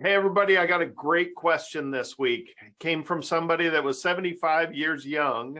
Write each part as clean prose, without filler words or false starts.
Hey, everybody, I got a great question this week. It came from somebody that was 75 years young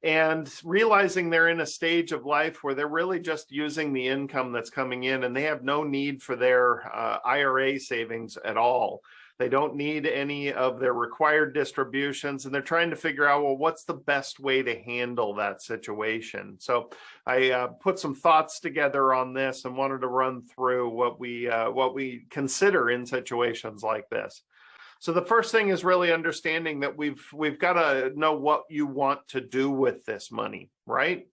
and realizing they're in a stage of life where they're really just using the income that's coming in and they have no need for their IRA savings at all. They don't need any of their required distributions, and they're trying to figure out, well, what's the best way to handle that situation? So I put some thoughts together on this and wanted to run through what we consider in situations like this. So the first thing is really understanding that we've got to know what you want to do with this money, right?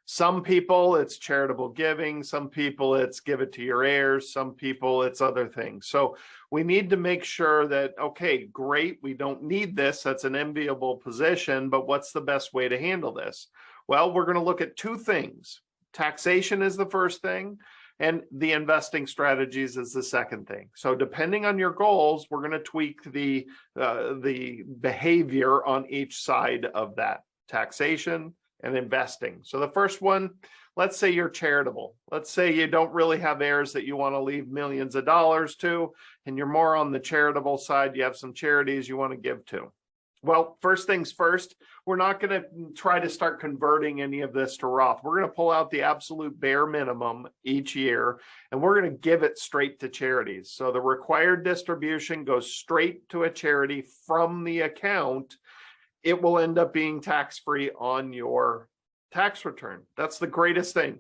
Some people it's charitable giving, some people it's give it to your heirs, some people it's other things. So we need to make sure that, okay, great, we don't need this, that's an enviable position, but what's the best way to handle this? Well, we're going to look at two things. Taxation is the first thing, and the investing strategies is the second thing. So depending on your goals, we're going to tweak the behavior on each side of that: taxation and investing. So the first one, let's say you're charitable. Let's say you don't really have heirs that you want to leave millions of dollars to, and you're more on the charitable side. You have some charities you want to give to. Well, first things first, we're not going to try to start converting any of this to Roth. We're going to pull out the absolute bare minimum each year, and we're going to give it straight to charities. So the required distribution goes straight to a charity from the account. It will end up being tax-free on your tax return. That's the greatest thing.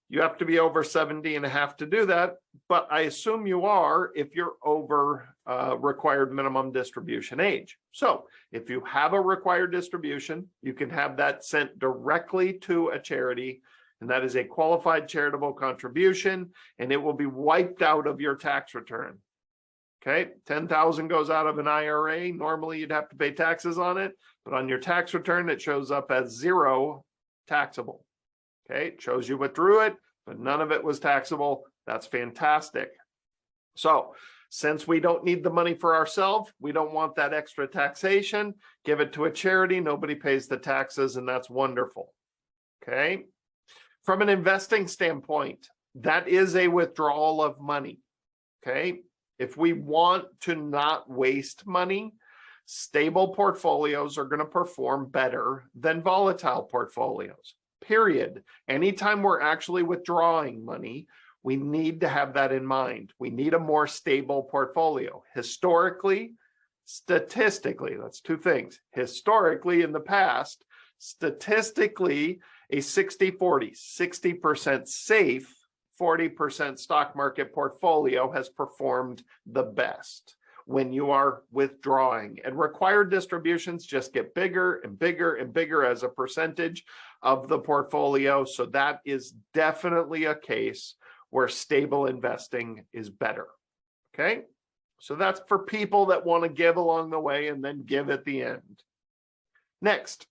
You have to be over 70 and a half to do that, but I assume you are if you're over required minimum distribution age. So if you have a required distribution, you can have that sent directly to a charity, and that is a qualified charitable contribution, and it will be wiped out of your tax return. Okay, 10,000 goes out of an IRA. Normally you'd have to pay taxes on it, but on your tax return, it shows up as zero taxable. Okay, it shows you withdrew it, but none of it was taxable. That's fantastic. So since we don't need the money for ourselves, we don't want that extra taxation, give it to a charity. Nobody pays the taxes, and that's wonderful. Okay, from an investing standpoint, that is a withdrawal of money. Okay. If we want to not waste money, stable portfolios are going to perform better than volatile portfolios, period. Anytime we're actually withdrawing money, we need to have that in mind. We need a more stable portfolio. Historically, statistically, that's two things. Historically, in the past, statistically, a 60-40, 60% safe, 40% stock market portfolio has performed the best when you are withdrawing, and required distributions just get bigger and bigger and bigger as a percentage of the portfolio. So that is definitely a case where stable investing is better. Okay, so that's for people that want to give along the way and then give at the end. Next,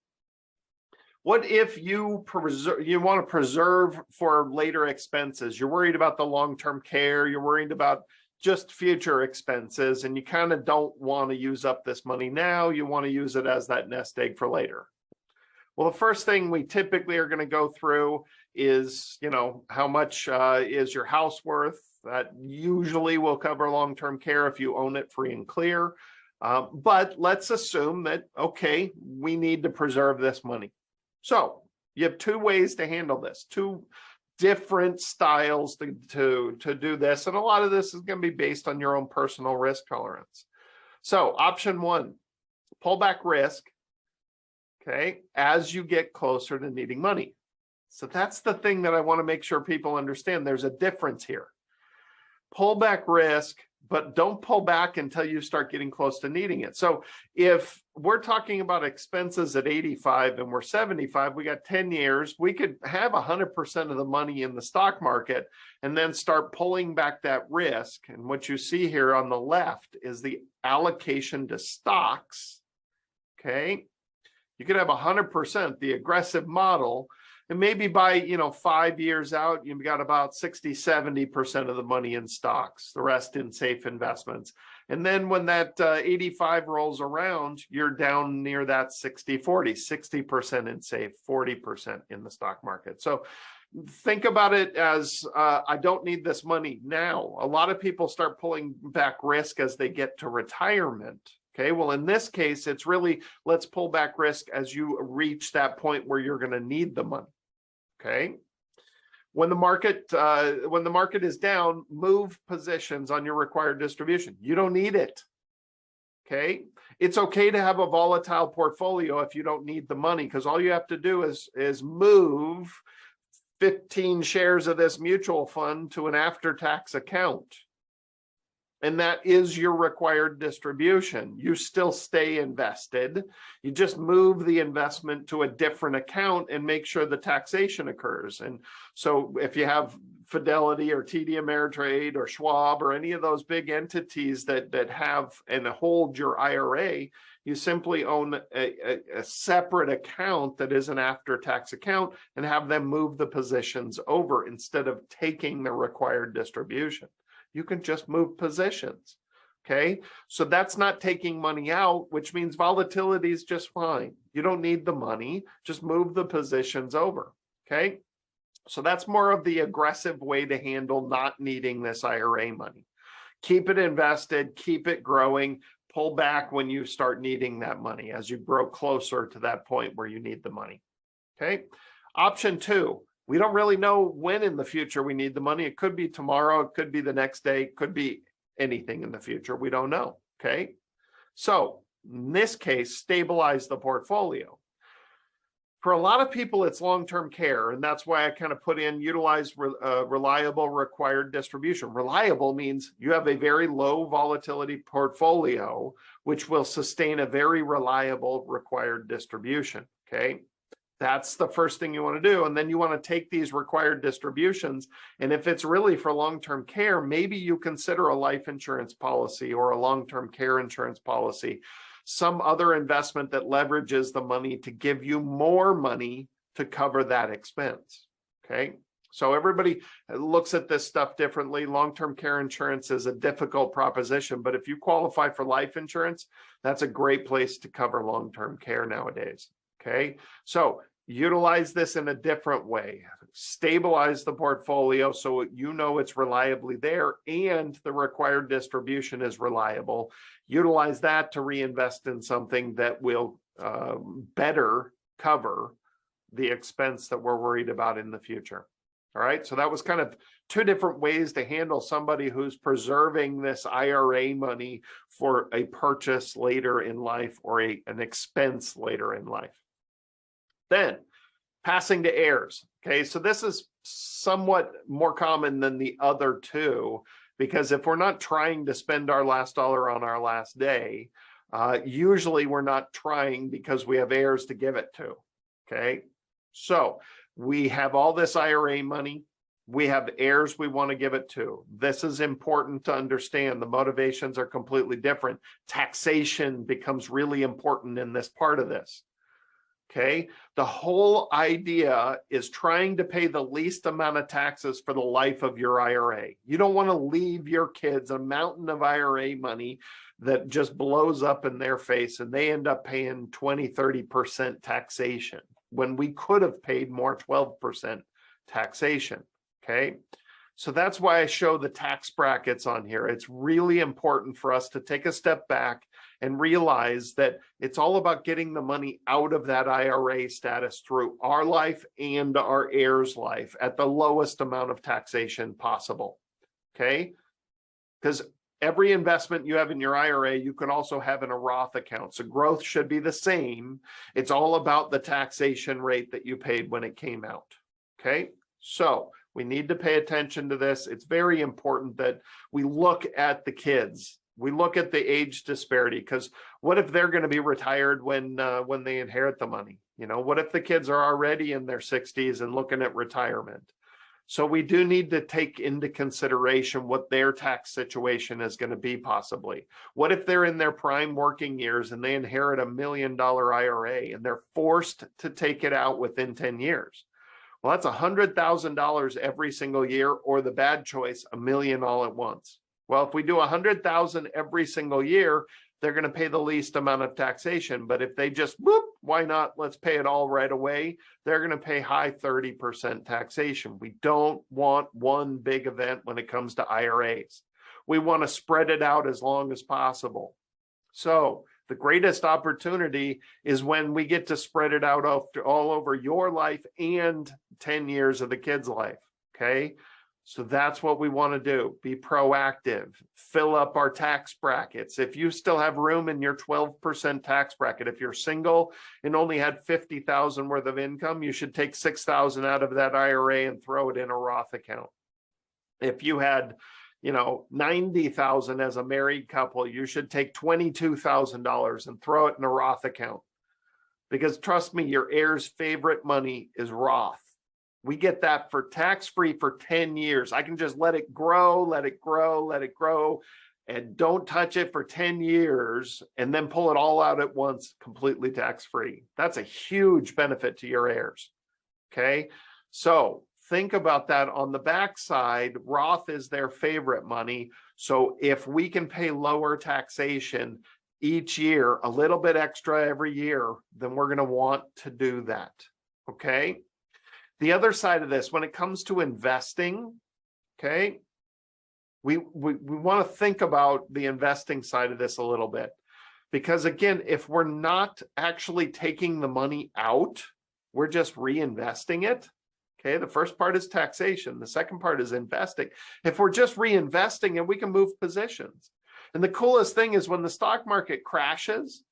what if you want to preserve for later expenses? You're worried about the long-term care, you're worried about just future expenses, and you kind of don't want to use up this money now. You want to use it as that nest egg for later. Well, the first thing we typically are going to go through is, how much is your house worth? That usually will cover long-term care if you own it free and clear. But let's assume that, okay, we need to preserve this money. So you have two ways to handle this, two different styles to do this. And a lot of this is going to be based on your own personal risk tolerance. So option one, pull back risk, okay, as you get closer to needing money. So that's the thing that I want to make sure people understand. There's a difference here. Pull back risk, but don't pull back until you start getting close to needing it. So if we're talking about expenses at 85 and we're 75, we got 10 years, we could have 100% of the money in the stock market and then start pulling back that risk. And what you see here on the left is the allocation to stocks. Okay, you could have 100%, the aggressive model, and maybe by 5 years out, you've got about 60-70% of the money in stocks, the rest in safe investments. And then when that 85 rolls around, you're down near that 60-40, 60% in safe, 40% in the stock market. So think about it as I don't need this money now. A lot of people start pulling back risk as they get to retirement. Okay, well, in this case, it's really let's pull back risk as you reach that point where you're going to need the money. Okay. When the market is down, move positions on your required distribution. You don't need it. Okay. It's okay to have a volatile portfolio if you don't need the money, because all you have to do is move 15 shares of this mutual fund to an after-tax account. And that is your required distribution. You still stay invested. You just move the investment to a different account and make sure the taxation occurs. And so if you have Fidelity or TD Ameritrade or Schwab or any of those big entities that have and hold your IRA, you simply own a separate account that is an after-tax account and have them move the positions over instead of taking the required distribution. You can just move positions. Okay, so that's not taking money out, which means volatility is just fine. You don't need the money, just move the positions over. Okay, so that's more of the aggressive way to handle not needing this IRA money. Keep it invested, keep it growing, pull back when you start needing that money as you grow closer to that point where you need the money. Okay, option 2. We don't really know when in the future we need the money. It could be tomorrow, it could be the next day, it could be anything in the future. We don't know, okay? So in this case, stabilize the portfolio. For a lot of people, it's long-term care, and that's why I kind of put in utilize reliable required distribution. Reliable means you have a very low volatility portfolio, which will sustain a very reliable required distribution, okay? That's the first thing you want to do. And then you want to take these required distributions. And if it's really for long-term care, maybe you consider a life insurance policy or a long-term care insurance policy, some other investment that leverages the money to give you more money to cover that expense. Okay. So everybody looks at this stuff differently. Long-term care insurance is a difficult proposition, but if you qualify for life insurance, that's a great place to cover long-term care nowadays. Okay. So utilize this in a different way. Stabilize the portfolio so you know it's reliably there and the required distribution is reliable. Utilize that to reinvest in something that will better cover the expense that we're worried about in the future. All right, so that was kind of 2 different ways to handle somebody who's preserving this IRA money for a purchase later in life or an expense later in life. Then passing to heirs. Okay, so this is somewhat more common than the other 2, because if we're not trying to spend our last dollar on our last day, usually we're not trying because we have heirs to give it to. Okay, so we have all this IRA money. We have heirs we want to give it to. This is important to understand. The motivations are completely different. Taxation becomes really important in this part of this. Okay, the whole idea is trying to pay the least amount of taxes for the life of your IRA. You don't want to leave your kids a mountain of IRA money that just blows up in their face and they end up paying 20-30% taxation when we could have paid more 12% taxation. Okay, so that's why I show the tax brackets on here. It's really important for us to take a step back and realize that it's all about getting the money out of that IRA status through our life and our heirs' life at the lowest amount of taxation possible, okay? Because every investment you have in your IRA, you can also have in a Roth account. So growth should be the same. It's all about the taxation rate that you paid when it came out, okay? So we need to pay attention to this. It's very important that we look at the kids. We look at the age disparity, because what if they're going to be retired when they inherit the money? You know, what if the kids are already in their 60s and looking at retirement? So we do need to take into consideration what their tax situation is going to be possibly. What if they're in their prime working years and they inherit $1 million IRA and they're forced to take it out within 10 years? Well, that's $100,000 every single year, or the bad choice, $1 million all at once. Well, if we do 100,000 every single year, they're going to pay the least amount of taxation. But if they just why not? Let's pay it all right away. They're going to pay high 30% taxation. We don't want one big event when it comes to IRAs. We want to spread it out as long as possible. So the greatest opportunity is when we get to spread it out all over your life and 10 years of the kid's life. Okay. So that's what we want to do. Be proactive, fill up our tax brackets. If you still have room in your 12% tax bracket, if you're single and only had 50,000 worth of income, you should take 6,000 out of that IRA and throw it in a Roth account. If you had, 90,000 as a married couple, you should take $22,000 and throw it in a Roth account. Because trust me, your heirs' favorite money is Roth. We get that for tax-free for 10 years. I can just let it grow, let it grow, let it grow, and don't touch it for 10 years and then pull it all out at once, completely tax-free. That's a huge benefit to your heirs. Okay, so think about that on the backside. Roth is their favorite money. So if we can pay lower taxation each year, a little bit extra every year, then we're going to want to do that. Okay. The other side of this, when it comes to investing, okay, we want to think about the investing side of this a little bit. Because again, if we're not actually taking the money out, we're just reinvesting it. Okay, the first part is taxation. The second part is investing. If we're just reinvesting it, we can move positions. And the coolest thing is when the stock market crashes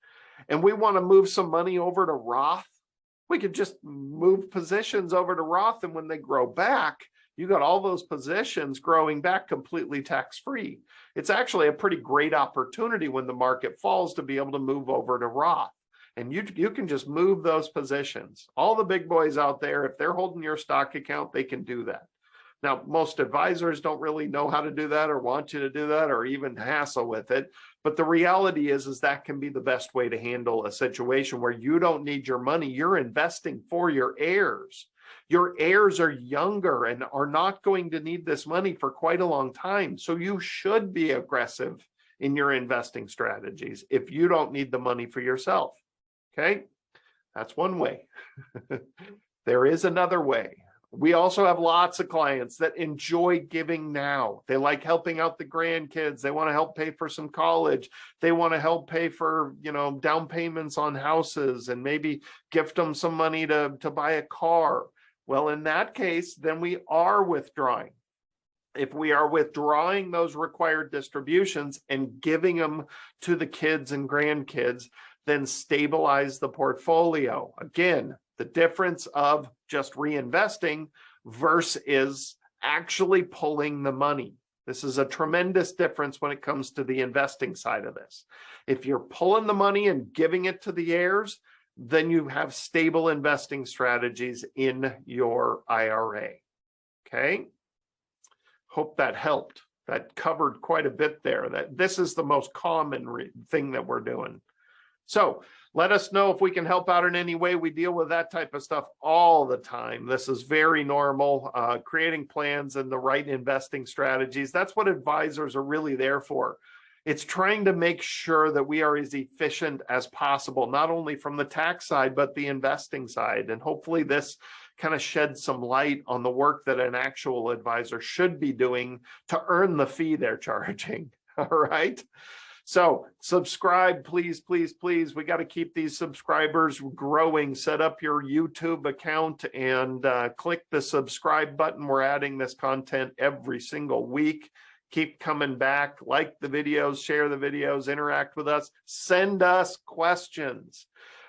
and we want to move some money over to Roth, we could just move positions over to Roth, and when they grow back, you got all those positions growing back completely tax-free. It's actually a pretty great opportunity when the market falls to be able to move over to Roth. And you can just move those positions. All the big boys out there, if they're holding your stock account, they can do that. Now, most advisors don't really know how to do that or want you to do that or even hassle with it. But the reality is that can be the best way to handle a situation where you don't need your money. You're investing for your heirs. Your heirs are younger and are not going to need this money for quite a long time. So you should be aggressive in your investing strategies if you don't need the money for yourself. Okay, that's one way. There is another way. We also have lots of clients that enjoy giving now. They like helping out the grandkids. They want to help pay for some college. They want to help pay for, down payments on houses and maybe gift them some money to buy a car. Well, in that case, then we are withdrawing. If we are withdrawing those required distributions and giving them to the kids and grandkids, then stabilize the portfolio. Again, the difference of just reinvesting versus actually pulling the money. This is a tremendous difference when it comes to the investing side of this. If you're pulling the money and giving it to the heirs, then you have stable investing strategies in your IRA. Okay? Hope that helped. That covered quite a bit there. That this is the most common thing that we're doing. So let us know if we can help out in any way. We deal with that type of stuff all the time. This is very normal, creating plans and the right investing strategies. That's what advisors are really there for. It's trying to make sure that we are as efficient as possible, not only from the tax side, but the investing side. And hopefully this kind of sheds some light on the work that an actual advisor should be doing to earn the fee they're charging. All right. So subscribe, please, please, please. We got to keep these subscribers growing. Set up your YouTube account and click the subscribe button. We're adding this content every single week. Keep coming back, like the videos, share the videos, interact with us, send us questions.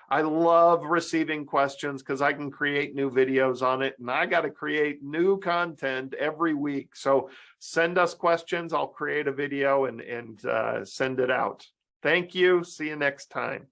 I love receiving questions because I can create new videos on it, and I got to create new content every week. So send us questions. I'll create a video and send it out. Thank you. See you next time.